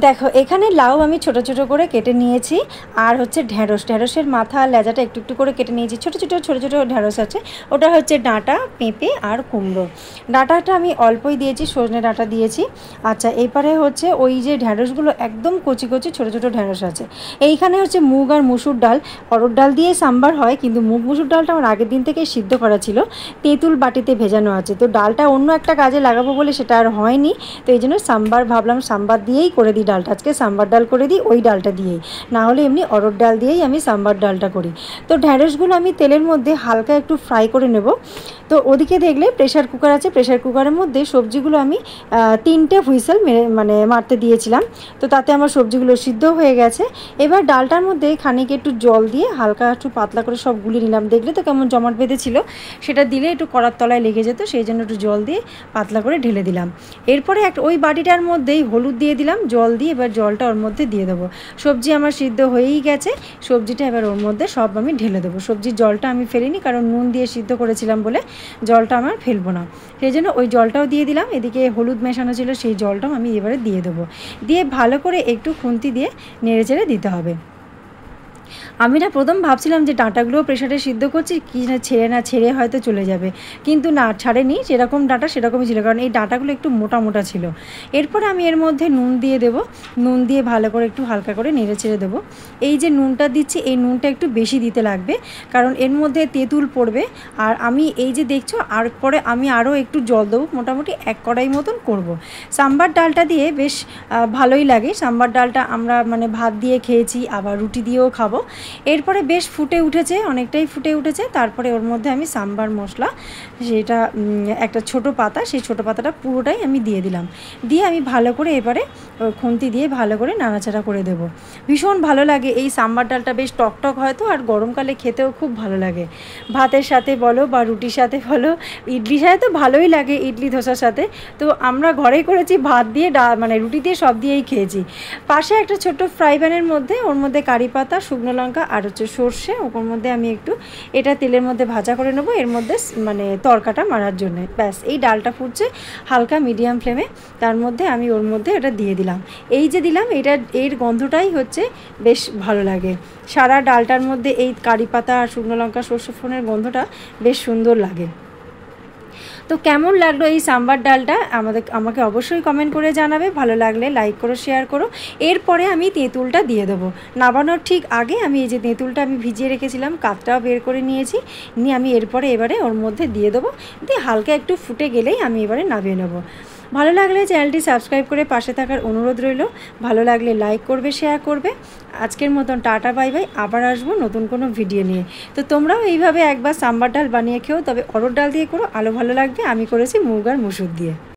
দেখো এখানে লাউ আমি ছোট ছোট করে কেটে নিয়েছি, আর হচ্ছে ঢ্যাঁড়সের মাথা লেজাটা একটু একটু করে কেটে নিয়েছি। ছোট ছোট ঢ্যাঁড়স আছে, ওটা হচ্ছে ডাঁটা, পেঁপে আর কুমড়ো। ডাঁটাটা আমি অল্পই দিয়েছি, সজনে ডাঁটা দিয়েছি। আচ্ছা, এবারে হচ্ছে ওই যে ঢ্যাঁড়সগুলো একদম কচি কচি ছোট ছোট ঢ্যাঁড়স আছে। এইখানে হচ্ছে মুগ আর মুসুর ডাল, অরড় ডাল দিয়ে সাম্বার হয়, কিন্তু মুগ মুসুর ডালটা আমার আগের দিন থেকে সিদ্ধ করা ছিল, তেঁতুল বাটিতে ভেজানো আছে। তো ডালটা অন্য একটা কাজে লাগাবো বলে সেটা আর হয়নি, তো এই জন্য সাম্বার ভাবলাম সাম্বার দিয়েই করে দিই ডালটা, আজকে সাম্বার ডাল করে দিই ওই ডালটা দিয়েই, না হলে এমনি অরড় ডাল দিয়েই আমি সাম্বার ডালটা করি। তো ঢ্যাঁড়সগুলো আমি তেলের মধ্যে হালকা একটু ফ্রাই করে নেব। তো ওদিকে দেখলে প্রেশার কুকার আছে, প্রেশার কুকারের মধ্যে সবজিগুলো আমি 3টে হুইসেল মানে মারতে দিয়েছিলাম। তো তাতে আমার সবজিগুলো সিদ্ধ হয়ে গেছে। এবার ডালটার মধ্যে খানিক একটু জল দিয়ে হালকা একটু পাতলা করে সব গুলিয়ে নিলাম। দেখলে তো কেমন জমাট বেঁধেছিল, সেটা দিলে একটু কড়ার তলায় লেগে যেত, সেই জন্য একটু জল দিয়ে পাতলা করে ঢেলে দিলাম। এরপরে ওই বাটিটার মধ্যেই হলুদ দিয়ে দিলাম, জল দিয়ে এবার জলটা ওর মধ্যে দিয়ে দেবো। সবজি আমার সিদ্ধ হয়েই গেছে, সবজিটা এবার ওর মধ্যে সব আমি ঢেলে দেবো। সবজির জলটা আমি ফেলিনি, কারণ নুন দিয়ে সিদ্ধ করেছিলাম বলে জলটা আমার ফেলবো না, সেই জন্য ওই জলটাও দিয়ে দিলাম। এদিকে হলুদ মেশানো ছিল, সেই জলটাও আমি এবারে দিয়ে দেবো। দিয়ে ভালো করে একটু খুন্তি দিয়ে নেড়ে চেড়ে দিতে হবে। আমি না প্রথম ভাবছিলাম যে ডাঁটাগুলো প্রেশারে সিদ্ধ করছি কি না ছেড়ে হয়তো চলে যাবে, কিন্তু না, ছাড়েনি, যেরকম ডাঁটা সেরকমই ছিল, কারণ এই ডাঁটাগুলো একটু মোটা মোটা ছিল। এরপরে আমি এর মধ্যে নুন দিয়ে দেবো, নুন দিয়ে ভালো করে একটু হালকা করে নেড়ে ছেড়ে দেবো। এই যে নুনটা দিচ্ছি, এই নুনটা একটু বেশি দিতে লাগবে, কারণ এর মধ্যে তেঁতুল পড়বে। আর আমি এই যে দেখছো, আর পরে আমি আরও একটু জল দেবো, মোটামুটি 1 কড়াই মতন করব। সাম্বার ডালটা দিয়ে বেশ ভালোই লাগে। সাম্বার ডালটা আমরা মানে ভাত দিয়ে খেয়েছি, আবার রুটি দিয়েও খাবো। এরপরে বেশ ফুটে উঠেছে, অনেকটাই ফুটে উঠেছে। তারপরে ওর মধ্যে আমি সাম্বার মশলা, সেটা একটা ছোট পাতা, সেই ছোট পাতাটা পুরোটাই আমি দিয়ে দিলাম। দিয়ে আমি ভালো করে এবারে খুন্তি দিয়ে ভালো করে নাড়াচাড়া করে দেব। ভীষণ ভালো লাগে এই সাম্বার ডালটা, বেশ টকটক হয়তো, আর গরমকালে খেতেও খুব ভালো লাগে। ভাতের সাথে বলো বা রুটির সাথে বলো, ইডলির সাথে তো ভালোই লাগে, ইডলি ধোসার সাথে। তো আমরা ঘরেই করেছি, ভাত দিয়ে মানে রুটি দিয়ে সব দিয়েই খেয়েছি। পাশে একটা ছোট্ট ফ্রাই প্যানের মধ্যে, ওর মধ্যে কারি পাতা, শুকনো লঙ্কা আর হচ্ছে সর্ষে, ওর মধ্যে আমি একটু এটা তেলের মধ্যে ভাজা করে নেবো, এর মধ্যে মানে তরকাটা মারার জন্য। ব্যাস, এই ডালটা ফুটছে হালকা মিডিয়াম ফ্লেমে, তার মধ্যে আমি ওর মধ্যে এটা দিয়ে দিলাম। এই যে দিলাম, এর গন্ধটাই হচ্ছে বেশ ভালো লাগে। সারা ডালটার মধ্যে এই কারি পাতা আর শুকনো লঙ্কা সর্ষে ফোড়নের গন্ধটা বেশ সুন্দর লাগে। তো কেমন লাগলো এই সাম্বার ডালটা আমাকে অবশ্যই কমেন্ট করে জানাবে। ভালো লাগলে লাইক করো, শেয়ার করো। এরপরে আমি তেঁতুলটা দিয়ে দেবো। নামানোর ঠিক আগে আমি এই যে তেঁতুলটা আমি ভিজিয়ে রেখেছিলাম, কাতটাও বের করে নিয়েছি, নিয়ে আমি এবারে ওর মধ্যে দিয়ে দেবো। দিয়ে হালকা একটু ফুটে গেলেই আমি এবারে নামিয়ে নেবো। ভালো লাগলে চ্যানেলটি সাবস্ক্রাইব করে পাশে থাকার অনুরোধ রইল। ভালো লাগলে লাইক করবে, শেয়ার করবে। আজকের মতন টাটা, বাই বাই। আবার আসবো নতুন কোনো ভিডিও নিয়ে। তো তোমরাও এইভাবে একবার সাম্বার ডাল বানিয়ে খেও, তবে অরড় ডাল দিয়ে করো, আরও ভালো লাগবে। আমি করেছি মুগ আর মুসুর দিয়ে।